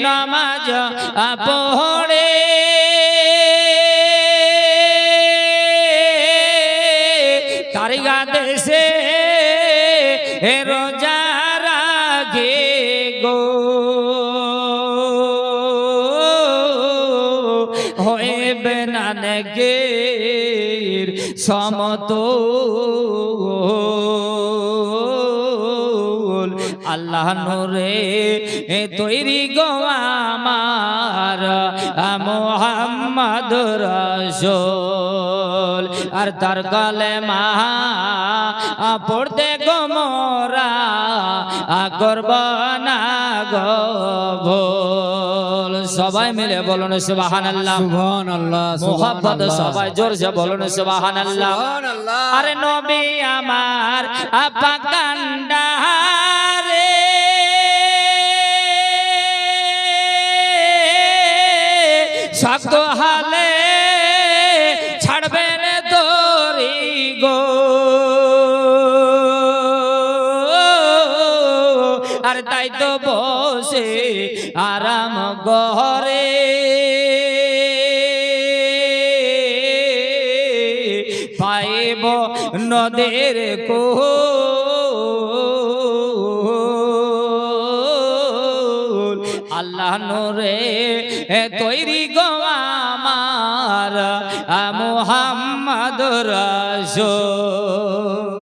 নামাজ পড়ে তারিগা দেশে রোজা রাখে গো হইবে না নেকের সমতল আল্লাহ নূরে তৈরি গো আমার মুহাম্মদ রাসূল আর তার কালেমা পড়তে গো মোরা করব না গো ভুল সবাই মিলে বলুন সুবহানাল্লাহ সুবহানাল্লাহ মুহাব্বত সবাই জোরসে বলুন সুবহানাল্লাহ আরে নবী আমার আপা কান্ডারে শক্ত হালে ছাড়বেন দড়ি গো আর তাই তো বসে আরাম গহরে পাইব নদের কোল আল্লাহ নূরে তৈরি গো আমার মুহাম্মদ রাসূল